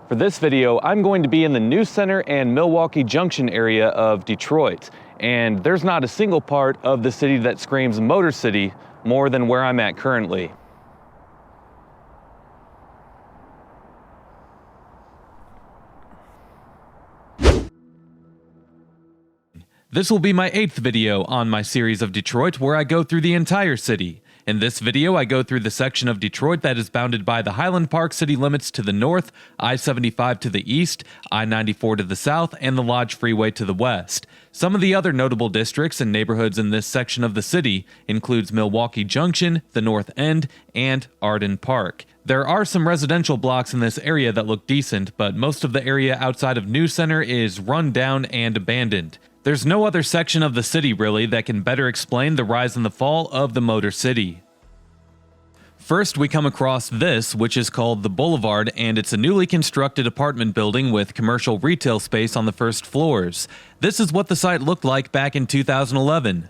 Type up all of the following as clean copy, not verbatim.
For this video, I'm going to be in the new Center and Milwaukee Junction area of Detroit, and there's not a single part of the city that screams Motor City more than where I'm at currently. This will be my 8th video on my series of Detroit where I go through the entire city. In this video, I go through the section of Detroit that is bounded by the Highland Park city limits to the north, I-75 to the east, I-94 to the south, and the Lodge Freeway to the west. Some of the other notable districts and neighborhoods in this section of the city includes Milwaukee Junction, the North End, and Arden Park. There are some residential blocks in this area that look decent, but most of the area outside of New Center is run down and abandoned. There's no other section of the city really that can better explain the rise and the fall of the Motor City. First, we come across this, which is called the Boulevard, and it's a newly constructed apartment building with commercial retail space on the first floors. This is what the site looked like back in 2011.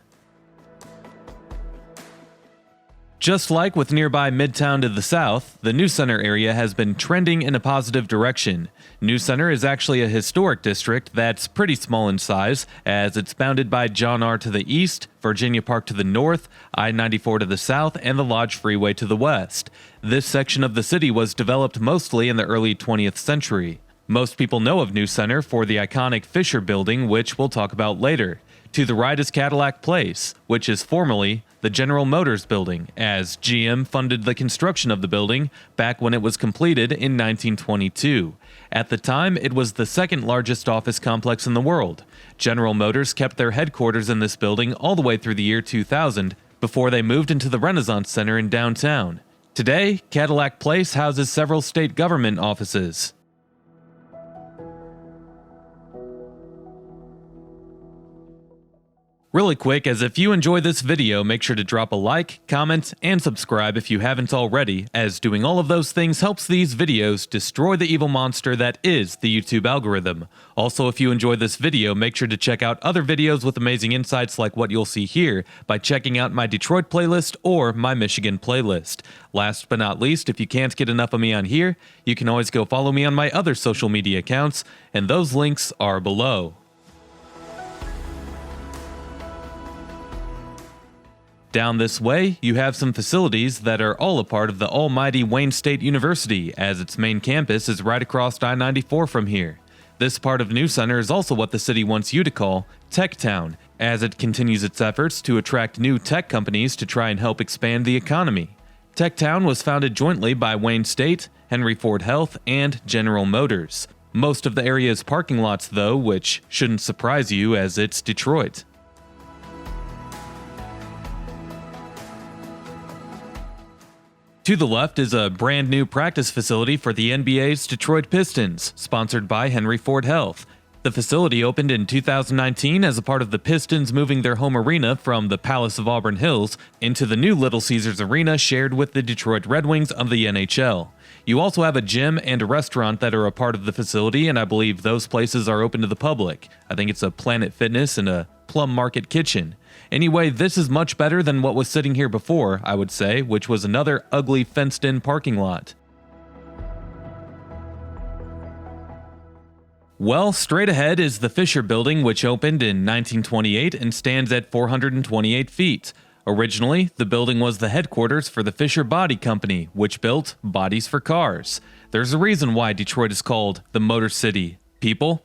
Just like with nearby Midtown to the south, the New Center area has been trending in a positive direction. New Center is actually a historic district that's pretty small in size, as it's bounded by John R. to the east, Virginia Park to the north, I-94 to the south, and the Lodge Freeway to the west. This section of the city was developed mostly in the early 20th century. Most people know of New Center for the iconic Fisher Building, which we'll talk about later. To the right is Cadillac Place, which is formerly the General Motors Building, as GM funded the construction of the building back when it was completed in 1922. At the time, it was the second largest office complex in the world. General Motors kept their headquarters in this building all the way through the year 2000 before they moved into the Renaissance Center in downtown. Today, Cadillac Place houses several state government offices. Really quick, as if you enjoy this video, make sure to drop a like, comment, and subscribe if you haven't already, as doing all of those things helps these videos destroy the evil monster that is the YouTube algorithm. Also, if you enjoy this video, make sure to check out other videos with amazing insights like what you'll see here by checking out my Detroit playlist or my Michigan playlist. Last but not least, if you can't get enough of me on here, you can always go follow me on my other social media accounts, and those links are below. Down this way, you have some facilities that are all a part of the almighty Wayne State University, as its main campus is right across I-94 from here. This part of New Center is also what the city wants you to call Tech Town, as it continues its efforts to attract new tech companies to try and help expand the economy. Tech Town was founded jointly by Wayne State, Henry Ford Health, and General Motors. Most of the area's parking lots though, which shouldn't surprise you as it's Detroit. To the left is a brand new practice facility for the NBA's Detroit Pistons, sponsored by Henry Ford Health. The facility opened in 2019 as a part of the Pistons moving their home arena from the Palace of Auburn Hills into the new Little Caesars Arena shared with the Detroit Red Wings of the NHL. You also have a gym and a restaurant that are a part of the facility, and I believe those places are open to the public. I think it's a Planet Fitness and a Plum Market Kitchen. Anyway, this is much better than what was sitting here before, I would say, which was another ugly fenced-in parking lot. Well, straight ahead is the Fisher Building, which opened in 1928 and stands at 428 feet. Originally, the building was the headquarters for the Fisher Body Company, which built bodies for cars. There's a reason why Detroit is called the Motor City, people.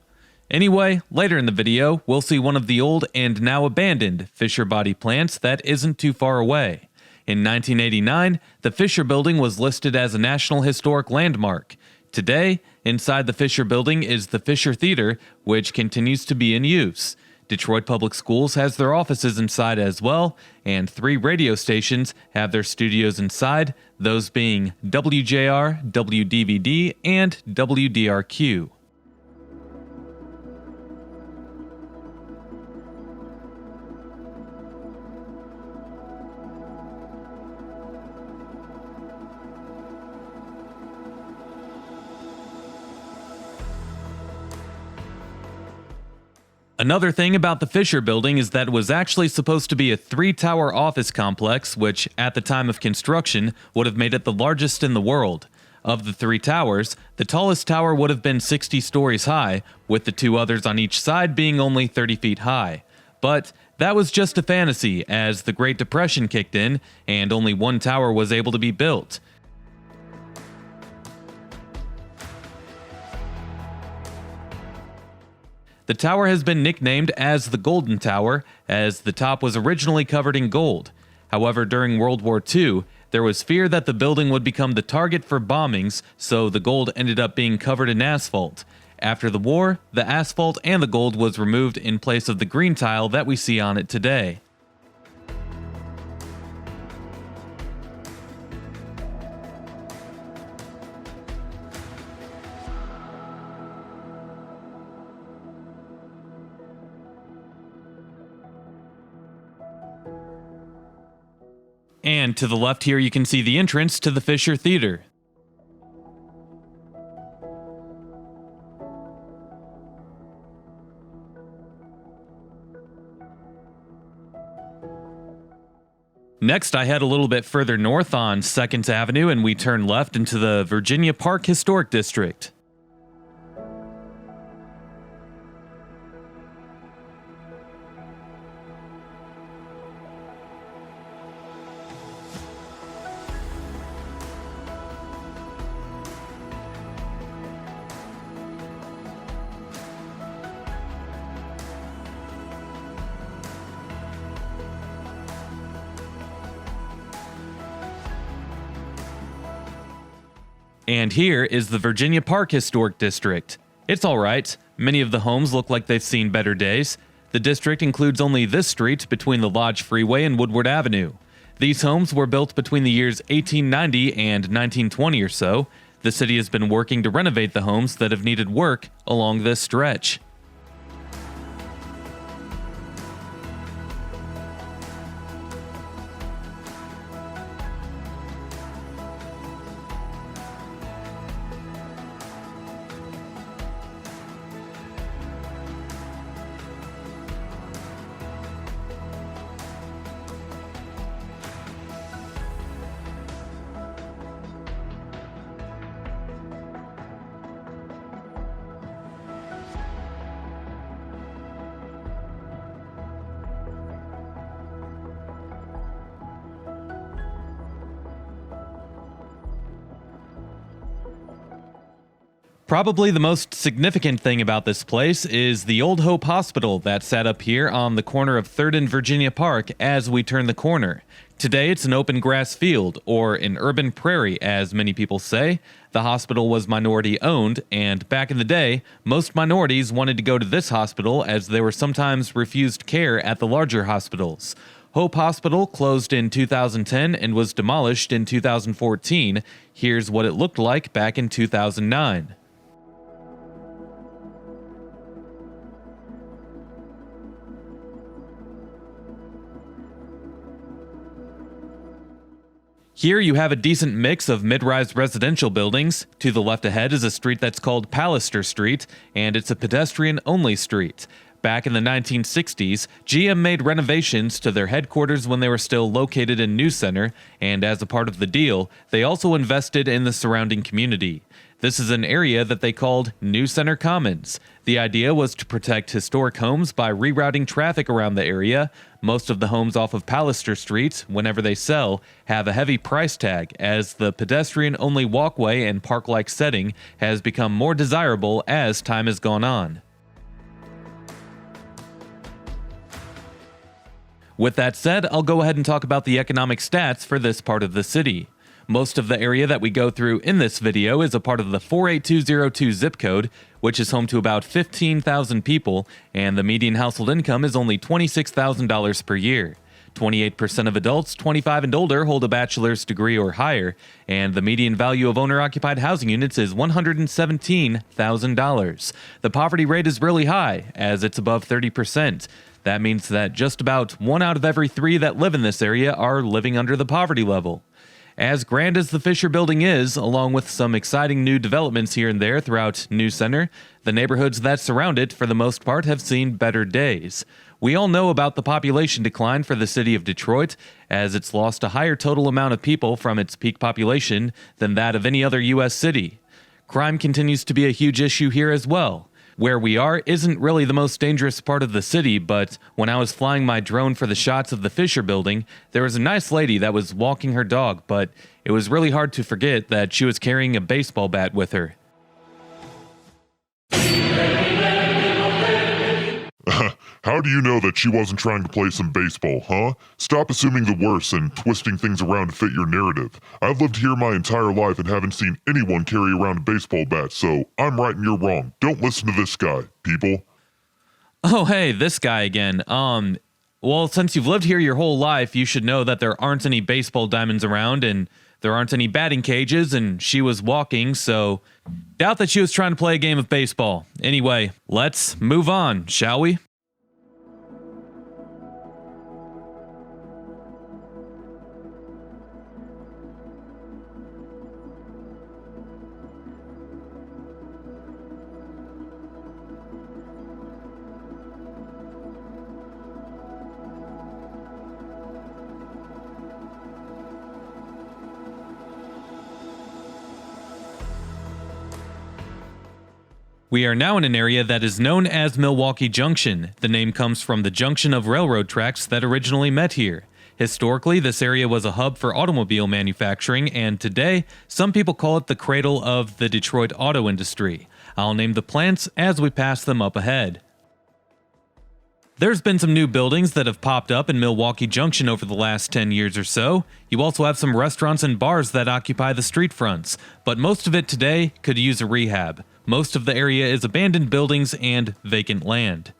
Anyway, later in the video, we'll see one of the old and now abandoned Fisher Body plants that isn't too far away. In 1989, the Fisher Building was listed as a National Historic Landmark. Today, inside the Fisher Building is the Fisher Theater, which continues to be in use. Detroit Public Schools has their offices inside as well, and 3 radio stations have their studios inside, those being WJR, WDVD, and WDRQ. Another thing about the Fisher Building is that it was actually supposed to be a 3-tower office complex, which, at the time of construction, would have made it the largest in the world. Of the three towers, the tallest tower would have been 60 stories high, with the two others on each side being only 30 feet high. But that was just a fantasy, as the Great Depression kicked in and only one tower was able to be built. The tower has been nicknamed as the Golden Tower, as the top was originally covered in gold. However, during World War II, there was fear that the building would become the target for bombings, so the gold ended up being covered in asphalt. After the war, the asphalt and the gold was removed in place of the green tile that we see on it today. And to the left here you can see the entrance to the Fisher Theater. Next, I head a little bit further north on 2nd Avenue and we turn left into the Virginia Park Historic District. And here is the Virginia Park Historic District. It's alright. Many of the homes look like they've seen better days. The district includes only this street between the Lodge Freeway and Woodward Avenue. These homes were built between the years 1890 and 1920 or so. The city has been working to renovate the homes that have needed work along this stretch. Probably the most significant thing about this place is the Old Hope Hospital that sat up here on the corner of 3rd and Virginia Park as we turn the corner. Today it's an open grass field, or an urban prairie as many people say. The hospital was minority owned, and back in the day, most minorities wanted to go to this hospital as they were sometimes refused care at the larger hospitals. Hope Hospital closed in 2010 and was demolished in 2014. Here's what it looked like back in 2009. Here you have a decent mix of mid-rise residential buildings. To the left ahead is a street that's called Pallister Street, and it's a pedestrian-only street. Back in the 1960s, GM made renovations to their headquarters when they were still located in New Center, and as a part of the deal, they also invested in the surrounding community. This is an area that they called New Center Commons. The idea was to protect historic homes by rerouting traffic around the area. Most of the homes off of Pallister Street, whenever they sell, have a heavy price tag, as the pedestrian-only walkway and park-like setting has become more desirable as time has gone on. With that said, I'll go ahead and talk about the economic stats for this part of the city. Most of the area that we go through in this video is a part of the 48202 zip code, which is home to about 15,000 people, and the median household income is only $26,000 per year. 28% of adults 25 and older hold a bachelor's degree or higher, and the median value of owner-occupied housing units is $117,000. The poverty rate is really high, as it's above 30%. That means that just about 1 out of every 3 that live in this area are living under the poverty level. As grand as the Fisher Building is, along with some exciting new developments here and there throughout New Center, the neighborhoods that surround it, for the most part, have seen better days. We all know about the population decline for the city of Detroit, as it's lost a higher total amount of people from its peak population than that of any other U.S. city. Crime continues to be a huge issue here as well. Where we are isn't really the most dangerous part of the city, but when I was flying my drone for the shots of the Fisher Building, there was a nice lady that was walking her dog, but it was really hard to forget that she was carrying a baseball bat with her. How do you know that she wasn't trying to play some baseball, huh? Stop assuming the worst and twisting things around to fit your narrative. I've lived here my entire life and haven't seen anyone carry around a baseball bat, so I'm right and you're wrong. Don't listen to this guy, people. Oh, hey, this guy again. Well, since you've lived here your whole life, you should know that there aren't any baseball diamonds around and there aren't any batting cages, and she was walking, so doubt that she was trying to play a game of baseball. Anyway, let's move on, shall we? We are now in an area that is known as Milwaukee Junction. The name comes from the junction of railroad tracks that originally met here. Historically, this area was a hub for automobile manufacturing, and today, some people call it the cradle of the Detroit auto industry. I'll name the plants as we pass them up ahead. There's been some new buildings that have popped up in Milwaukee Junction over the last 10 years or so. You also have some restaurants and bars that occupy the street fronts, but most of it today could use a rehab. Most of the area is abandoned buildings and vacant land.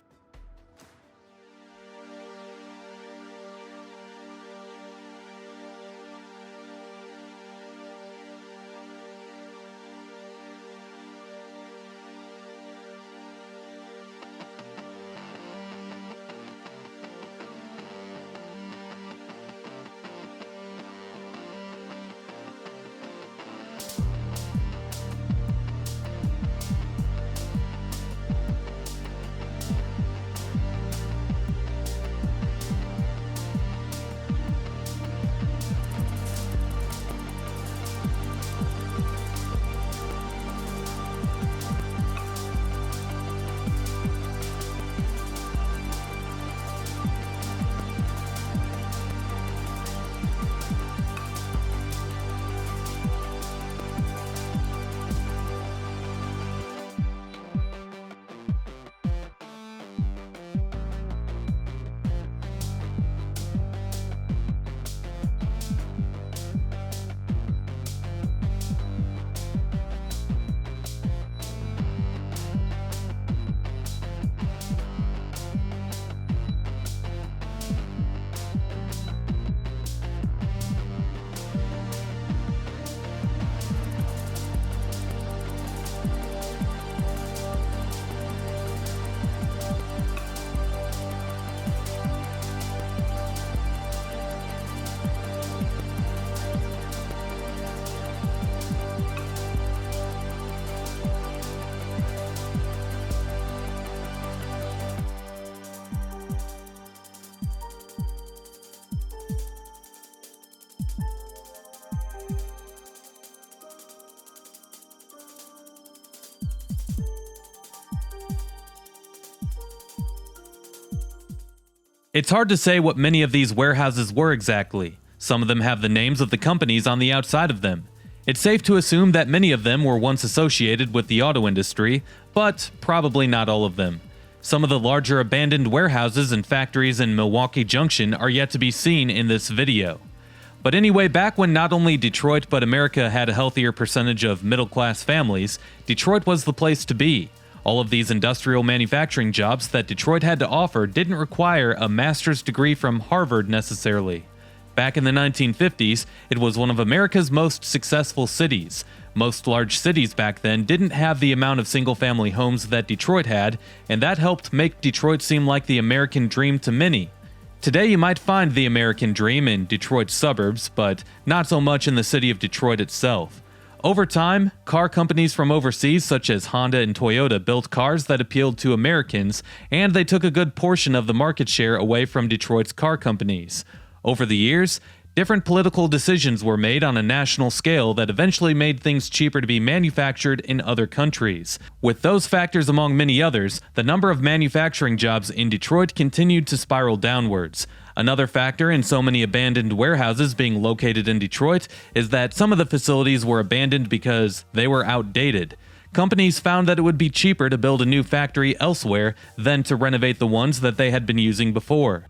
It's hard to say what many of these warehouses were exactly. Some of them have the names of the companies on the outside of them. It's safe to assume that many of them were once associated with the auto industry, but probably not all of them. Some of the larger abandoned warehouses and factories in Milwaukee Junction are yet to be seen in this video. But anyway, back when not only Detroit but America had a healthier percentage of middle-class families, Detroit was the place to be. All of these industrial manufacturing jobs that Detroit had to offer didn't require a master's degree from Harvard necessarily. Back in the 1950s, it was one of America's most successful cities. Most large cities back then didn't have the amount of single-family homes that Detroit had, and that helped make Detroit seem like the American dream to many. Today you might find the American dream in Detroit's suburbs, but not so much in the city of Detroit itself. Over time, car companies from overseas such as Honda and Toyota built cars that appealed to Americans, and they took a good portion of the market share away from Detroit's car companies. Over the years, different political decisions were made on a national scale that eventually made things cheaper to be manufactured in other countries. With those factors among many others, the number of manufacturing jobs in Detroit continued to spiral downwards. Another factor in so many abandoned warehouses being located in Detroit is that some of the facilities were abandoned because they were outdated. Companies found that it would be cheaper to build a new factory elsewhere than to renovate the ones that they had been using before.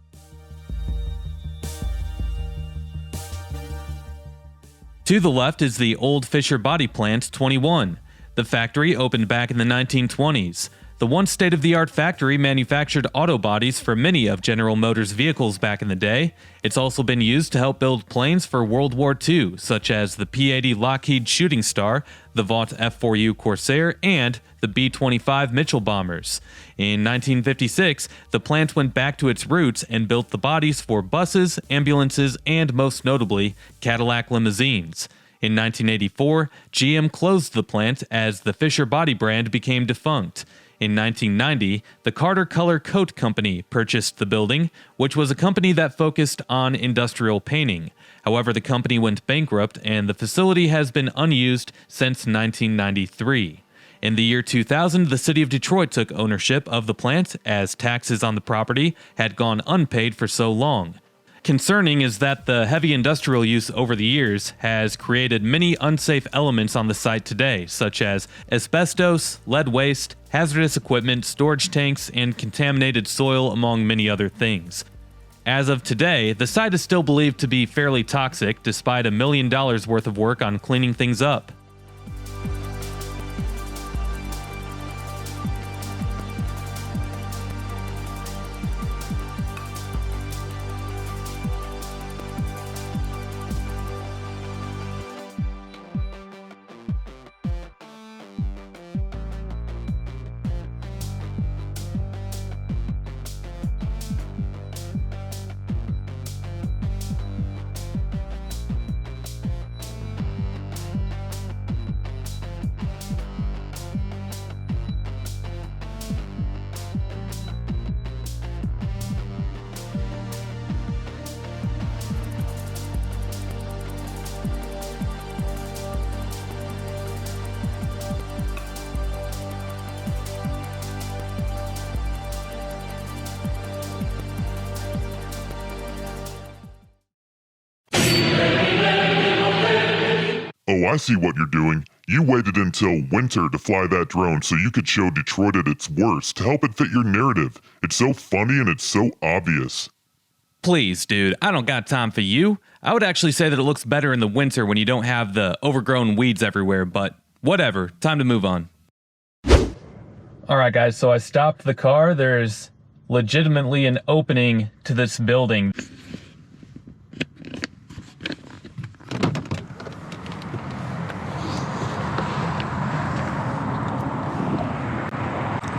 To the left is the old Fisher Body Plant 21. The factory opened back in the 1920s. The once state-of-the-art factory manufactured auto bodies for many of General Motors' vehicles back in the day. It's also been used to help build planes for World War II, such as the P-80 Lockheed Shooting Star, the Vought F-4U Corsair, and the B-25 Mitchell bombers. In 1956, the plant went back to its roots and built the bodies for buses, ambulances, and most notably, Cadillac limousines. In 1984, GM closed the plant as the Fisher Body brand became defunct. In 1990, the Carter Color Coat Company purchased the building, which was a company that focused on industrial painting. However, the company went bankrupt and the facility has been unused since 1993. In the year 2000, the city of Detroit took ownership of the plant as taxes on the property had gone unpaid for so long. Concerning is that the heavy industrial use over the years has created many unsafe elements on the site today, such as asbestos, lead waste, hazardous equipment, storage tanks, and contaminated soil, among many other things. As of today, the site is still believed to be fairly toxic, despite $1 million worth of work on cleaning things up. Oh, I see what you're doing. You waited until winter to fly that drone so you could show Detroit at its worst to help it fit your narrative. It's so funny and it's so obvious. Please, dude, I don't got time for you. I would actually say that it looks better in the winter when you don't have the overgrown weeds everywhere, but whatever, time to move on. Alright guys, so I stopped the car. There's legitimately an opening to this building.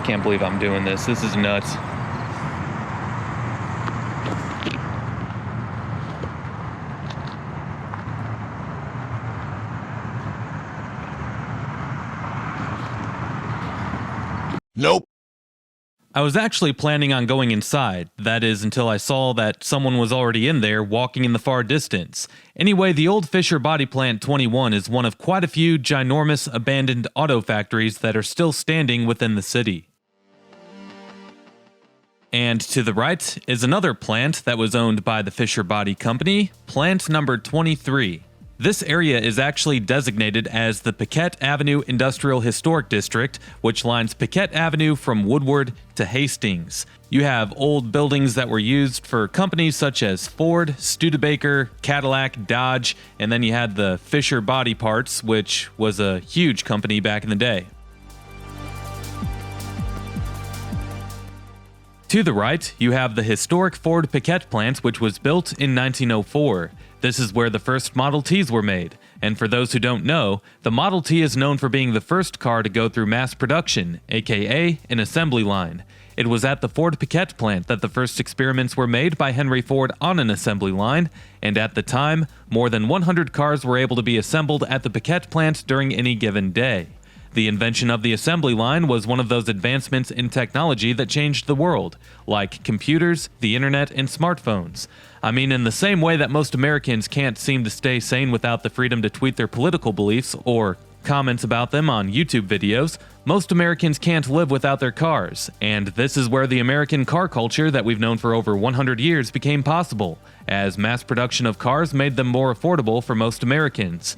Can't believe I'm doing this. This is nuts. Nope. I was actually planning on going inside, that is until I saw that someone was already in there walking in the far distance. Anyway, the old Fisher Body Plant 21 is one of quite a few ginormous abandoned auto factories that are still standing within the city. And to the right is another plant that was owned by the Fisher Body Company, plant number 23. This area is actually designated as the Piquette Avenue Industrial Historic District, which lines Piquette Avenue from Woodward to Hastings. You have old buildings that were used for companies such as Ford, Studebaker, Cadillac, Dodge, and then you had the Fisher Body Parts, which was a huge company back in the day. To the right, you have the historic Ford Piquette Plant, which was built in 1904. This is where the first Model Ts were made, and for those who don't know, the Model T is known for being the first car to go through mass production, aka an assembly line. It was at the Ford Piquette Plant that the first experiments were made by Henry Ford on an assembly line, and at the time, more than 100 cars were able to be assembled at the Piquette Plant during any given day. The invention of the assembly line was one of those advancements in technology that changed the world, like computers, the internet, and smartphones. I mean, in the same way that most Americans can't seem to stay sane without the freedom to tweet their political beliefs or comments about them on YouTube videos, most Americans can't live without their cars, and this is where the American car culture that we've known for over 100 years became possible, as mass production of cars made them more affordable for most Americans.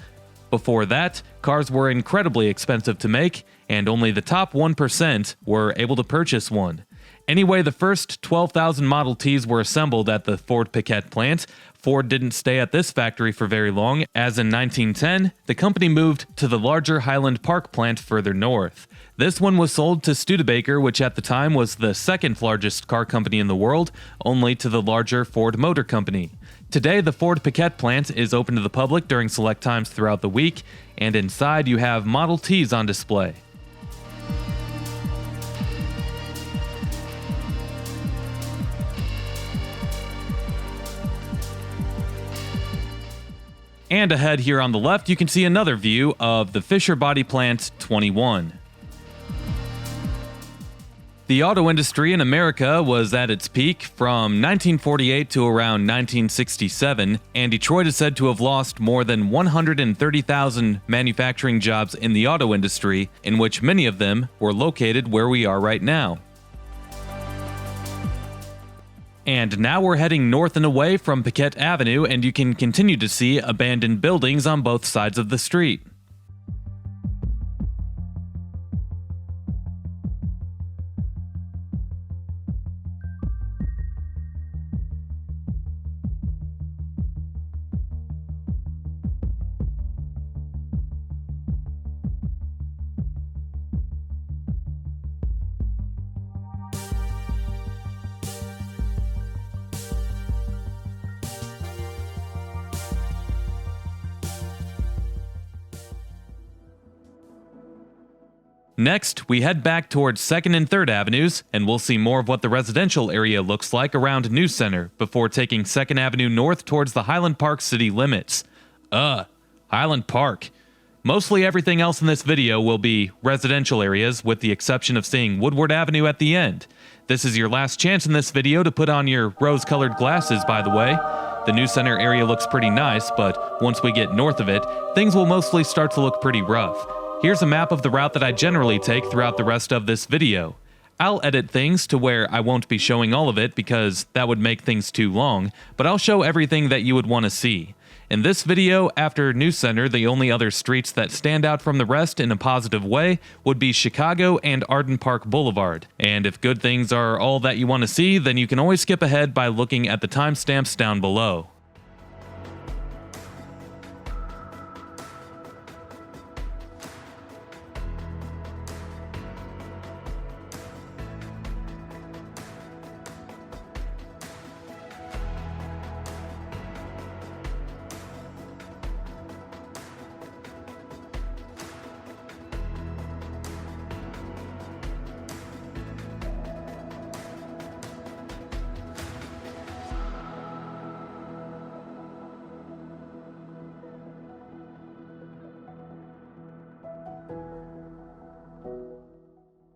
Before that, cars were incredibly expensive to make, and only the top 1% were able to purchase one. Anyway, the first 12,000 Model Ts were assembled at the Ford Piquette plant. Ford didn't stay at this factory for very long, as in 1910, the company moved to the larger Highland Park plant further north. This one was sold to Studebaker, which at the time was the second largest car company in the world, only to the larger Ford Motor Company. Today, the Ford Piquette plant is open to the public during select times throughout the week, and inside you have Model Ts on display. And ahead here on the left, you can see another view of the Fisher Body Plant 21. The auto industry in America was at its peak from 1948 to around 1967, and Detroit is said to have lost more than 130,000 manufacturing jobs in the auto industry, in which many of them were located where we are right now. And now we're heading north and away from Piquette Avenue, and you can continue to see abandoned buildings on both sides of the street. Next, we head back towards 2nd and 3rd Avenues, and we'll see more of what the residential area looks like around News Center before taking 2nd Avenue north towards the Highland Park city limits. Highland Park. Mostly everything else in this video will be residential areas, with the exception of seeing Woodward Avenue at the end. This is your last chance in this video to put on your rose-colored glasses, by the way. The News Center area looks pretty nice, but once we get north of it, things will mostly start to look pretty rough. Here's a map of the route that I generally take throughout the rest of this video. I'll edit things to where I won't be showing all of it because that would make things too long, but I'll show everything that you would want to see. In this video, after News Center, the only other streets that stand out from the rest in a positive way would be Chicago and Arden Park Boulevard. And if good things are all that you want to see, then you can always skip ahead by looking at the timestamps down below.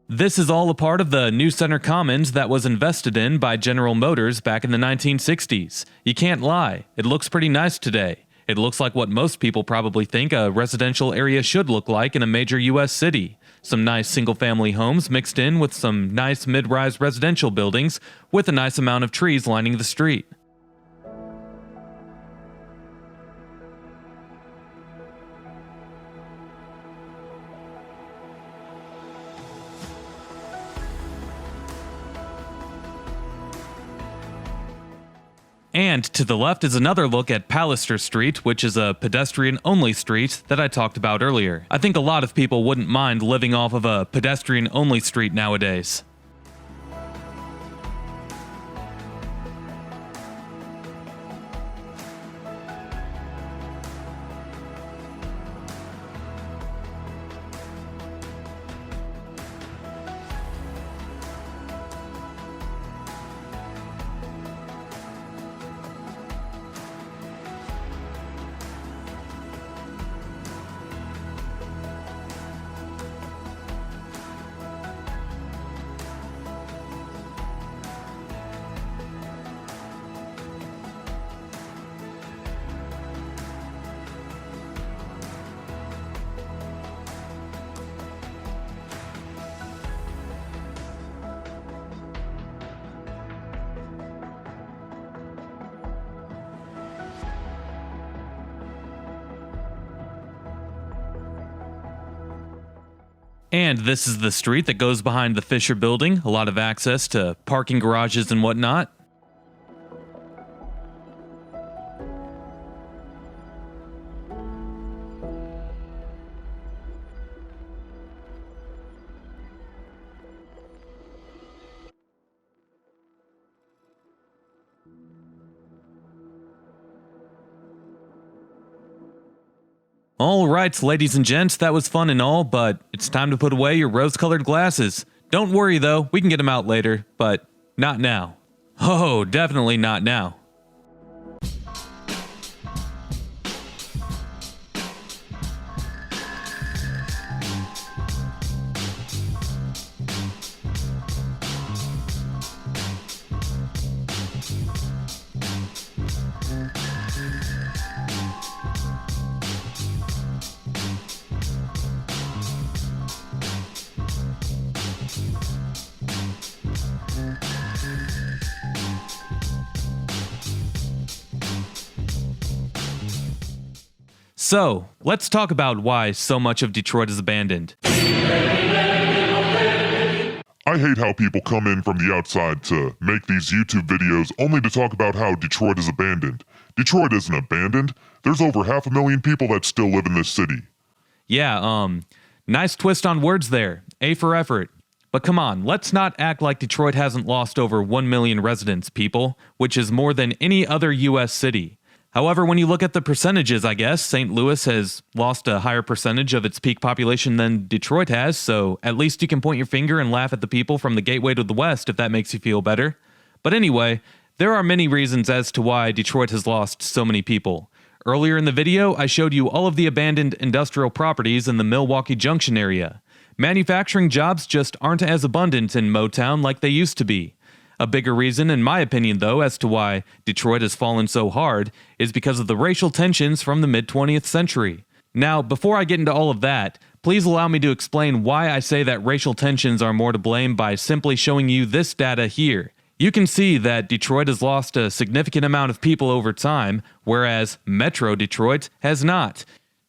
This is all a part of the News Center Commons that was invested in by General Motors back in the 1960s. You can't lie, it looks pretty nice today. It looks like what most people probably think a residential area should look like in a major U.S. city. Some nice single-family homes mixed in with some nice mid-rise residential buildings with a nice amount of trees lining the street. And to the left is another look at Pallister Street, which is a pedestrian-only street that I talked about earlier. I think a lot of people wouldn't mind living off of a pedestrian-only street nowadays. And this is the street that goes behind the Fisher Building, a lot of access to parking garages and whatnot. Alright, ladies and gents, that was fun and all, but it's time to put away your rose-colored glasses. Don't worry though, we can get them out later, but not now. Oh, definitely not now. So, let's talk about why so much of Detroit is abandoned. I hate how people come in from the outside to make these YouTube videos only to talk about how Detroit is abandoned. Detroit isn't abandoned. There's over 500,000 people that still live in this city. Yeah, nice twist on words there. A for effort. But come on, let's not act like Detroit hasn't lost over 1 million residents, people, which is more than any other US city. However, when you look at the percentages, I guess, St. Louis has lost a higher percentage of its peak population than Detroit has, so at least you can point your finger and laugh at the people from the gateway to the west if that makes you feel better. But anyway, there are many reasons as to why Detroit has lost so many people. Earlier in the video, I showed you all of the abandoned industrial properties in the Milwaukee Junction area. Manufacturing jobs just aren't as abundant in Motown like they used to be. A bigger reason, in my opinion, though, as to why Detroit has fallen so hard is because of the racial tensions from the mid-20th century. Now, before I get into all of that, please allow me to explain why I say that racial tensions are more to blame by simply showing you this data here. You can see that Detroit has lost a significant amount of people over time, whereas Metro Detroit has not.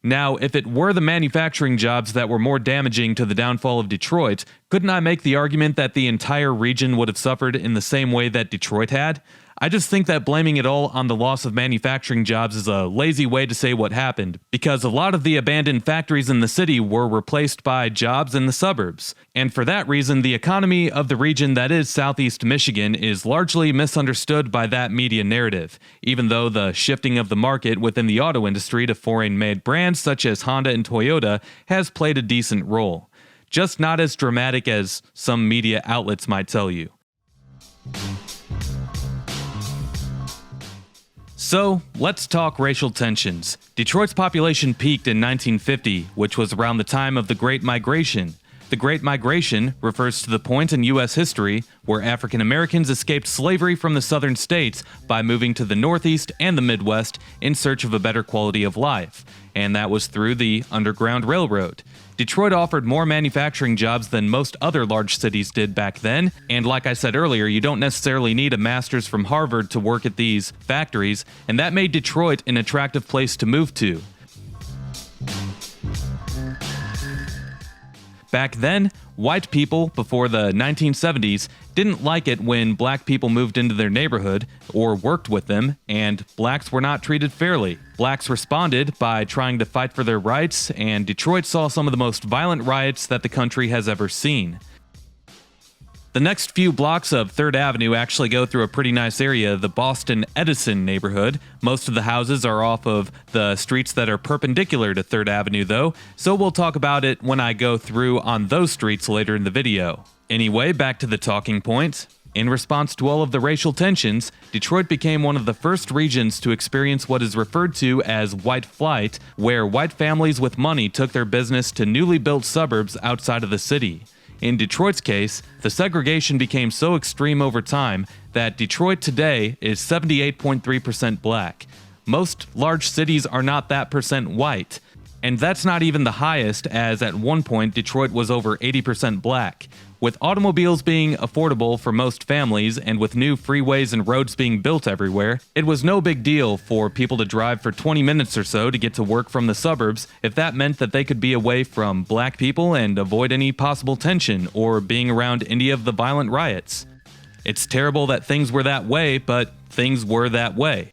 Now, if it were the manufacturing jobs that were more damaging to the downfall of Detroit, couldn't I make the argument that the entire region would have suffered in the same way that Detroit had? I just think that blaming it all on the loss of manufacturing jobs is a lazy way to say what happened, because a lot of the abandoned factories in the city were replaced by jobs in the suburbs. And for that reason, the economy of the region that is Southeast Michigan is largely misunderstood by that media narrative, even though the shifting of the market within the auto industry to foreign-made brands such as Honda and Toyota has played a decent role. Just not as dramatic as some media outlets might tell you. So, let's talk racial tensions. Detroit's population peaked in 1950, which was around the time of the Great Migration. The Great Migration refers to the point in U.S. history where African Americans escaped slavery from the southern states by moving to the Northeast and the Midwest in search of a better quality of life, and that was through the Underground Railroad. Detroit offered more manufacturing jobs than most other large cities did back then, and like I said earlier, you don't necessarily need a master's from Harvard to work at these factories, and that made Detroit an attractive place to move to. Back then, white people, before the 1970s, didn't like it when black people moved into their neighborhood or worked with them, and blacks were not treated fairly. Blacks responded by trying to fight for their rights, and Detroit saw some of the most violent riots that the country has ever seen. The next few blocks of 3rd Avenue actually go through a pretty nice area, the Boston-Edison neighborhood. Most of the houses are off of the streets that are perpendicular to 3rd Avenue though, so we'll talk about it when I go through on those streets later in the video. Anyway, back to the talking point. In response to all of the racial tensions, Detroit became one of the first regions to experience what is referred to as white flight, where white families with money took their business to newly built suburbs outside of the city. In Detroit's case, the segregation became so extreme over time that Detroit today is 78.3% black. Most large cities are not that percent white. And that's not even the highest, as at one point Detroit was over 80% black. With automobiles being affordable for most families and with new freeways and roads being built everywhere, it was no big deal for people to drive for 20 minutes or so to get to work from the suburbs if that meant that they could be away from black people and avoid any possible tension or being around any of the violent riots. It's terrible that things were that way, but things were that way.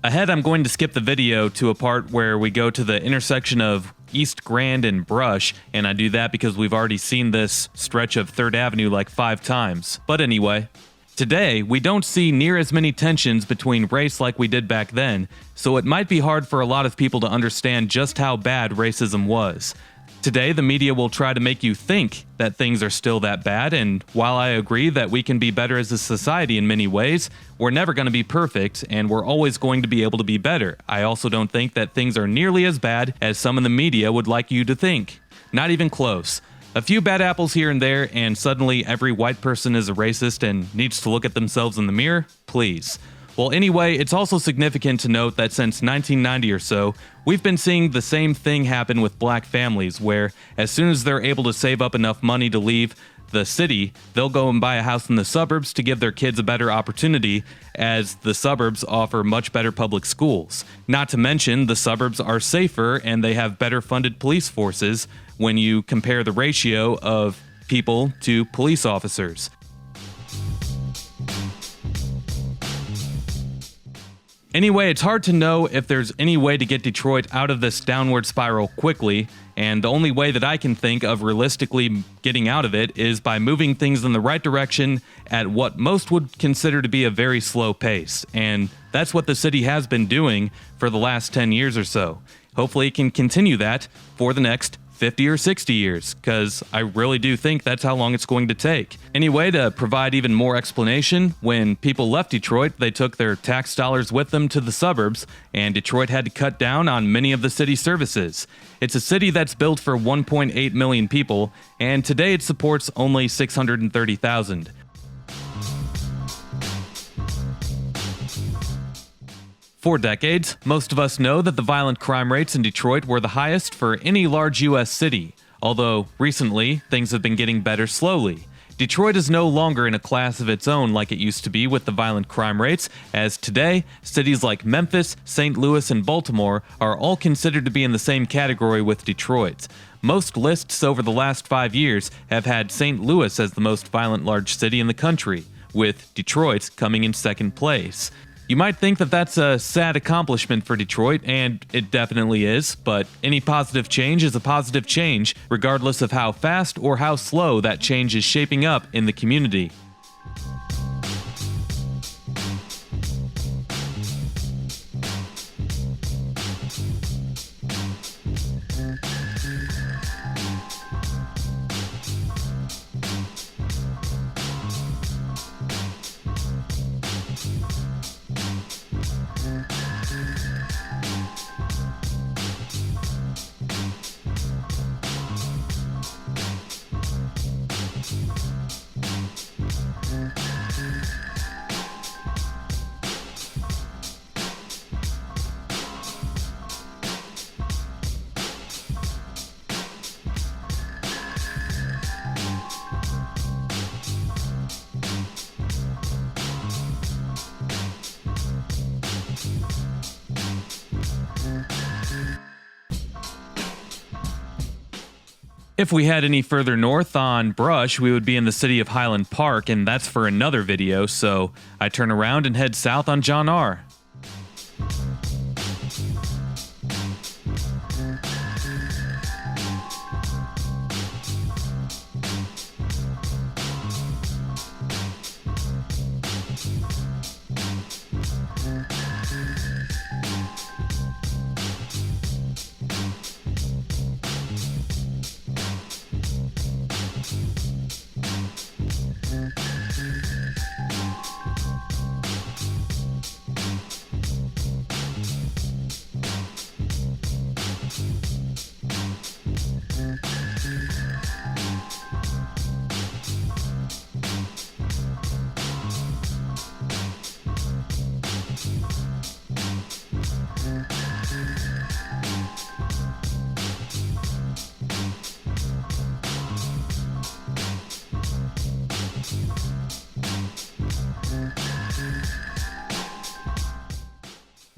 Ahead, I'm going to skip the video to a part where we go to the intersection of East Grand and Brush, and I do that because we've already seen this stretch of 3rd Avenue like 5 times. But anyway, today, we don't see near as many tensions between race like we did back then, so it might be hard for a lot of people to understand just how bad racism was. Today, the media will try to make you think that things are still that bad, and while I agree that we can be better as a society in many ways, we're never going to be perfect, and we're always going to be able to be better. I also don't think that things are nearly as bad as some in the media would like you to think. Not even close. A few bad apples here and there, and suddenly every white person is a racist and needs to look at themselves in the mirror? Please. Well, anyway, it's also significant to note that since 1990 or so, we've been seeing the same thing happen with black families, where as soon as they're able to save up enough money to leave the city, they'll go and buy a house in the suburbs to give their kids a better opportunity, as the suburbs offer much better public schools. Not to mention, the suburbs are safer and they have better funded police forces when you compare the ratio of people to police officers. Anyway, it's hard to know if there's any way to get Detroit out of this downward spiral quickly, and the only way that I can think of realistically getting out of it is by moving things in the right direction at what most would consider to be a very slow pace, and that's what the city has been doing for the last 10 years or so. Hopefully it can continue that for the next 50 or 60 years, because I really do think that's how long it's going to take. Anyway, to provide even more explanation, when people left Detroit, they took their tax dollars with them to the suburbs, and Detroit had to cut down on many of the city services. It's a city that's built for 1.8 million people, and today it supports only 630,000. For decades, most of us know that the violent crime rates in Detroit were the highest for any large U.S. city, although recently, things have been getting better slowly. Detroit is no longer in a class of its own like it used to be with the violent crime rates, as today, cities like Memphis, St. Louis, and Baltimore are all considered to be in the same category with Detroit. Most lists over the last 5 years have had St. Louis as the most violent large city in the country, with Detroit coming in second place. You might think that that's a sad accomplishment for Detroit, and it definitely is, but any positive change is a positive change, regardless of how fast or how slow that change is shaping up in the community. If we head any further north on Brush, we would be in the city of Highland Park, and that's for another video, so I turn around and head south on John R.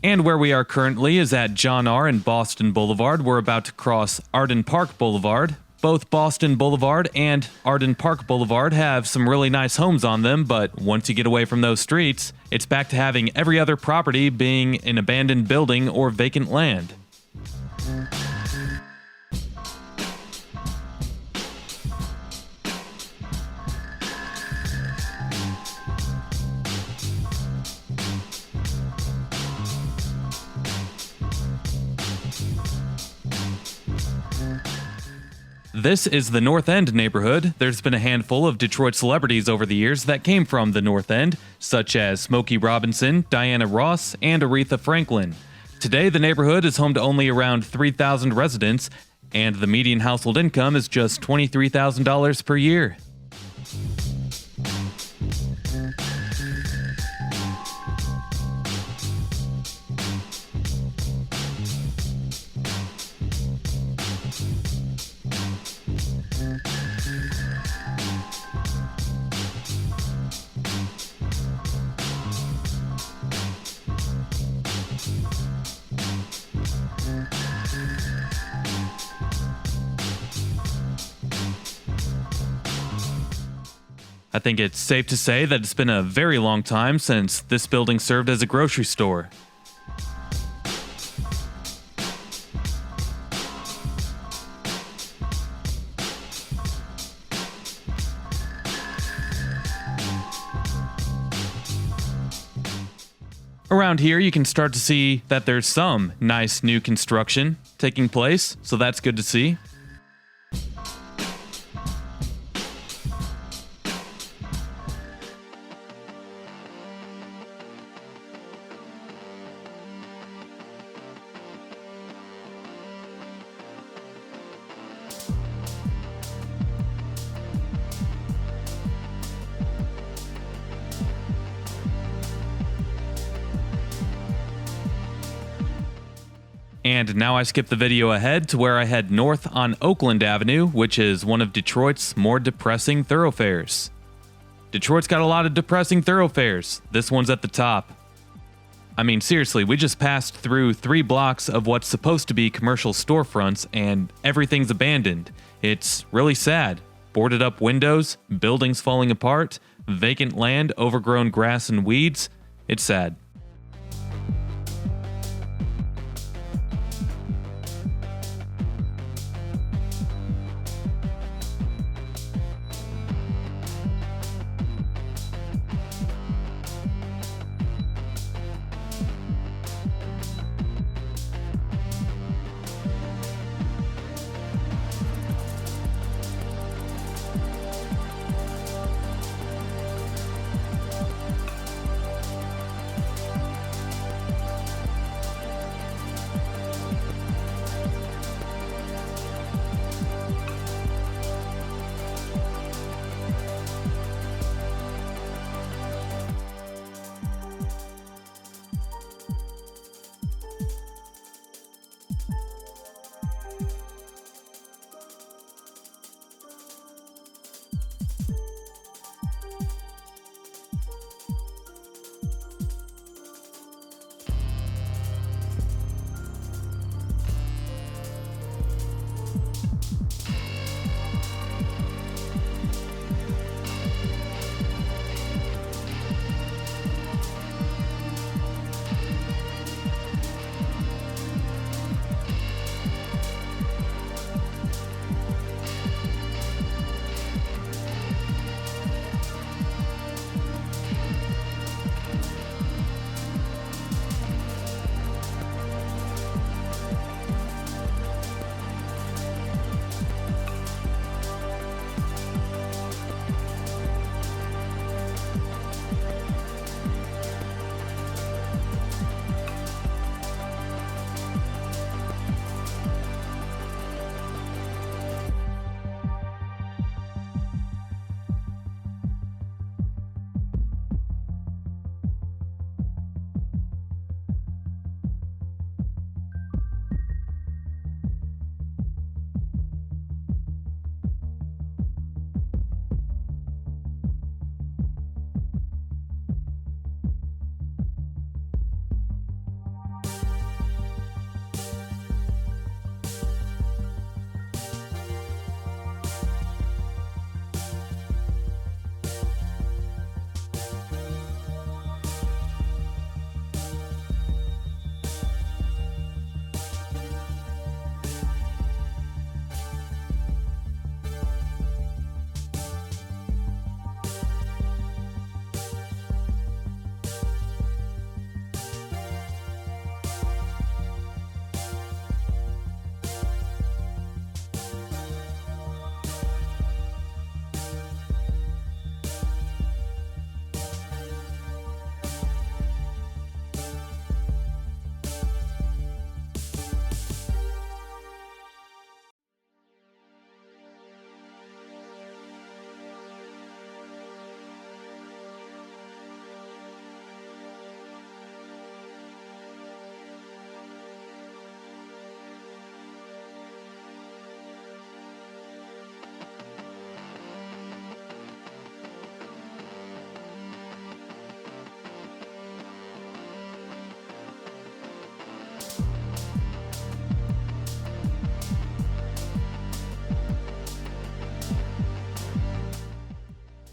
And where we are currently is at John R. and Boston Boulevard. We're about to cross Arden Park Boulevard. Both Boston Boulevard and Arden Park Boulevard have some really nice homes on them, but once you get away from those streets, it's back to having every other property being an abandoned building or vacant land. This is the North End neighborhood. There's been a handful of Detroit celebrities over the years that came from the North End, such as Smokey Robinson, Diana Ross, and Aretha Franklin. Today, the neighborhood is home to only around 3,000 residents, and the median household income is just $23,000 per year. I think it's safe to say that it's been a very long time since this building served as a grocery store. Around here, you can start to see that there's some nice new construction taking place, so that's good to see. And now I skip the video ahead to where I head north on Oakland Avenue, which is one of Detroit's more depressing thoroughfares. Detroit's got a lot of depressing thoroughfares. This one's at the top. I mean, seriously, we just passed through 3 blocks of what's supposed to be commercial storefronts, and everything's abandoned. It's really sad. Boarded up windows, buildings falling apart, vacant land, overgrown grass and weeds. It's sad.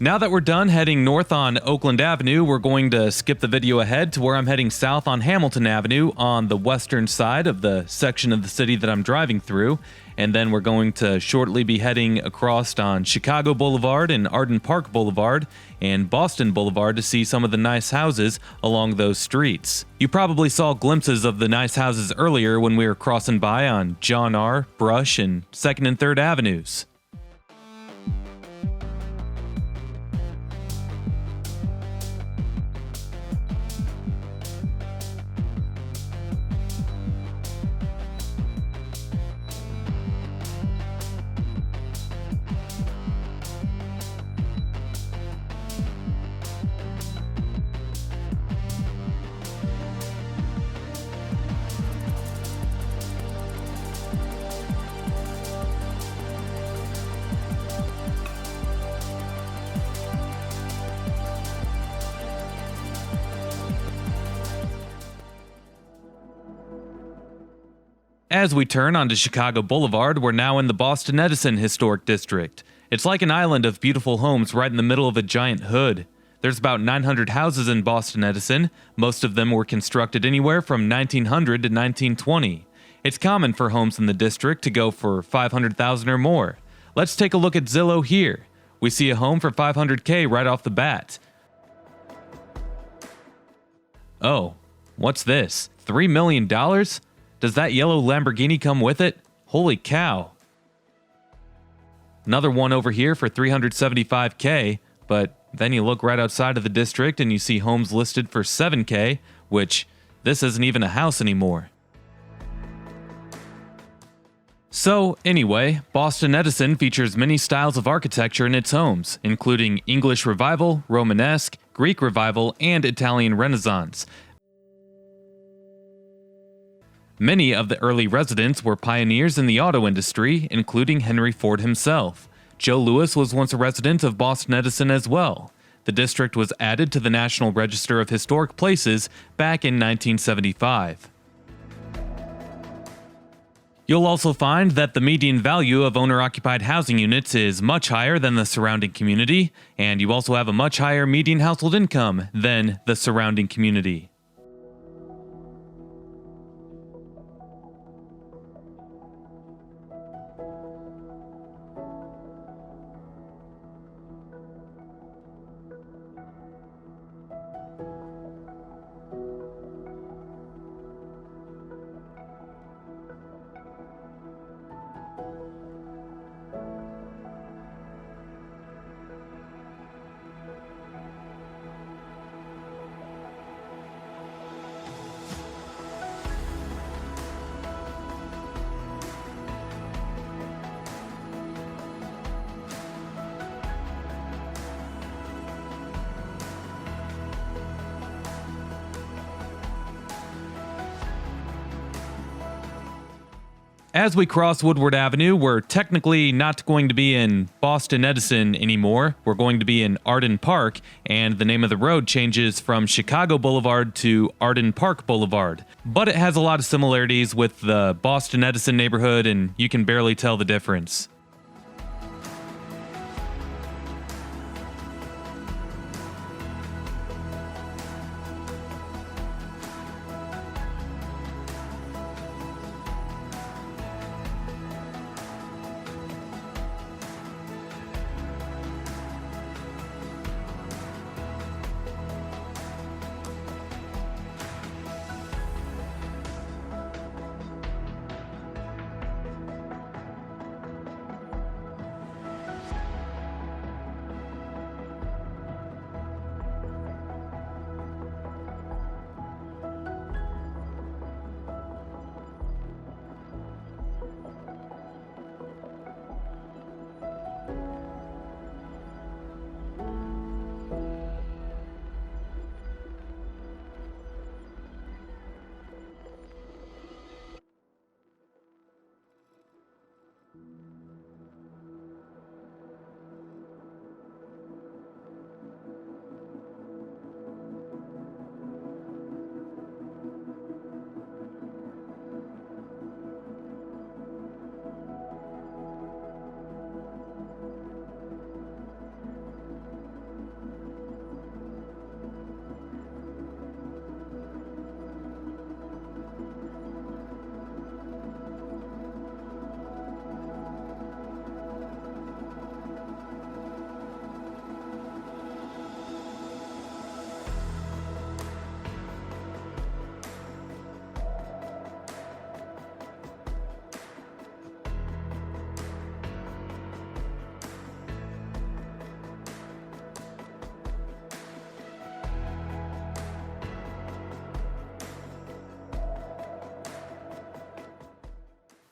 Now that we're done heading north on Oakland Avenue, we're going to skip the video ahead to where I'm heading south on Hamilton Avenue on the western side of the section of the city that I'm driving through. And then we're going to shortly be heading across on Chicago Boulevard and Arden Park Boulevard and Boston Boulevard to see some of the nice houses along those streets. You probably saw glimpses of the nice houses earlier when we were crossing by on John R., Brush, and 2nd and 3rd Avenues. As we turn onto Chicago Boulevard, we're now in the Boston-Edison Historic District. It's like an island of beautiful homes right in the middle of a giant hood. There's about 900 houses in Boston-Edison. Most of them were constructed anywhere from 1900 to 1920. It's common for homes in the district to go for $500,000 or more. Let's take a look at Zillow here. We see a home for $500K right off the bat. Oh, what's this? $3 million? Does that yellow Lamborghini come with it? Holy cow. Another one over here for $375K, but then you look right outside of the district and you see homes listed for $7K, which this isn't even a house anymore. So anyway, Boston-Edison features many styles of architecture in its homes, including English Revival, Romanesque, Greek Revival, and Italian Renaissance. Many of the early residents were pioneers in the auto industry, including Henry Ford himself. Joe Louis was once a resident of Boston-Edison as well. The district was added to the National Register of Historic Places back in 1975. You'll also find that the median value of owner-occupied housing units is much higher than the surrounding community, and you also have a much higher median household income than the surrounding community. As we cross Woodward Avenue, we're technically not going to be in Boston-Edison anymore. We're going to be in Arden Park, and the name of the road changes from Chicago Boulevard to Arden Park Boulevard. But it has a lot of similarities with the Boston-Edison neighborhood, and you can barely tell the difference.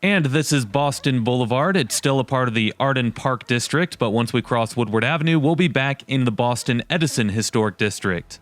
And this is Boston Boulevard. It's still a part of the Arden Park district, but once we cross Woodward Avenue, we'll be back in the Boston-Edison Historic District.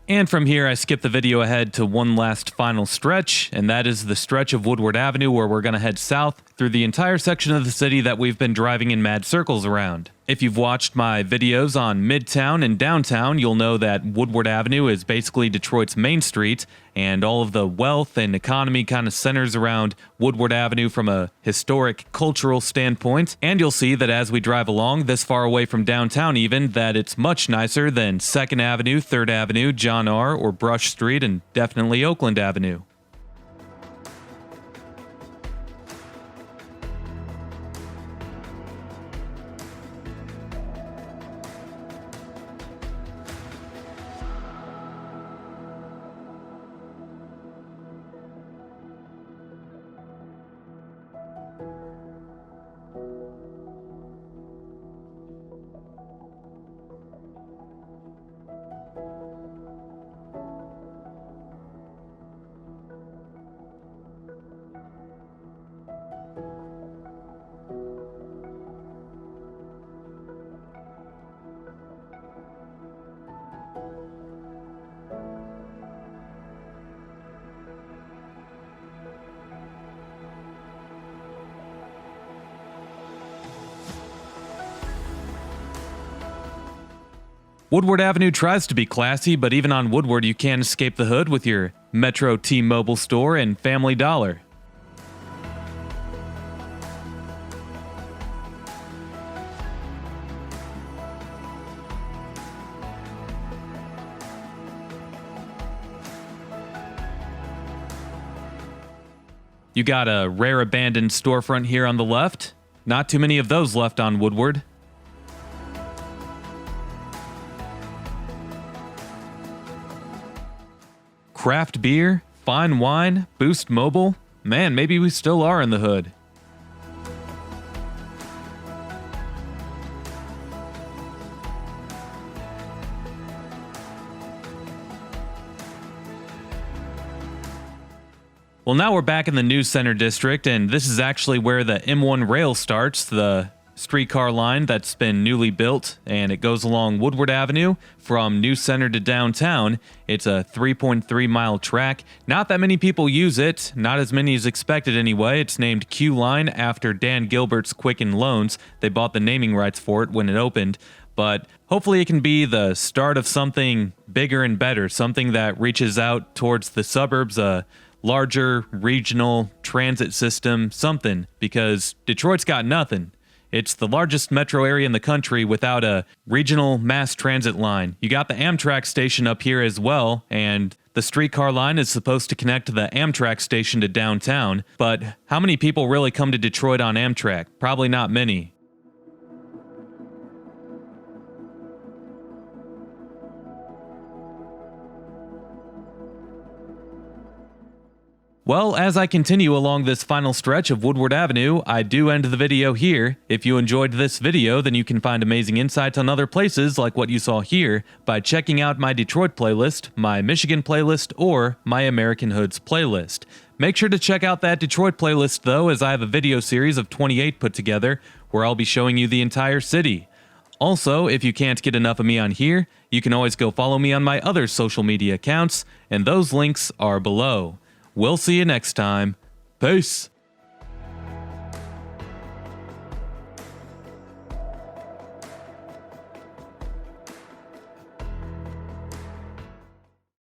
And from here, I skip the video ahead to one last final stretch, and that is the stretch of Woodward Avenue where we're going to head south through the entire section of the city that we've been driving in mad circles around. If you've watched my videos on Midtown and Downtown, you'll know that Woodward Avenue is basically Detroit's main street, and all of the wealth and economy kind of centers around Woodward Avenue from a historic, cultural standpoint. And you'll see that as we drive along this far away from downtown even, that it's much nicer than 2nd Avenue, 3rd Avenue, John R., or Brush Street, and definitely Oakland Avenue. Woodward Avenue tries to be classy, but even on Woodward you can't escape the hood with your Metro T-Mobile store and Family Dollar. You got a rare abandoned storefront here on the left. Not too many of those left on Woodward. Craft beer, fine wine, Boost Mobile. Man, maybe we still are in the hood. Well, now we're back in the News Center district, and this is actually where the M1 rail starts, the streetcar line that's been newly built, and it goes along Woodward Avenue from News Center to downtown. It's a 3.3-mile track. Not that many people use it, not as many as expected anyway. It's named Q Line after Dan Gilbert's Quicken Loans. They bought the naming rights for it when it opened. But hopefully it can be the start of something bigger and better, something that reaches out towards the suburbs, a larger regional transit system, something, because Detroit's got nothing. It's the largest metro area in the country without a regional mass transit line. You got the Amtrak station up here as well, and the streetcar line is supposed to connect the Amtrak station to downtown, but how many people really come to Detroit on Amtrak? Probably not many. Well, as I continue along this final stretch of Woodward Avenue, I do end the video here. If you enjoyed this video, then you can find amazing insights on other places like what you saw here by checking out my Detroit playlist, my Michigan playlist, or my American Hoods playlist. Make sure to check out that Detroit playlist though, as I have a video series of 28 put together where I'll be showing you the entire city. Also, if you can't get enough of me on here, you can always go follow me on my other social media accounts, and those links are below. We'll see you next time. Peace.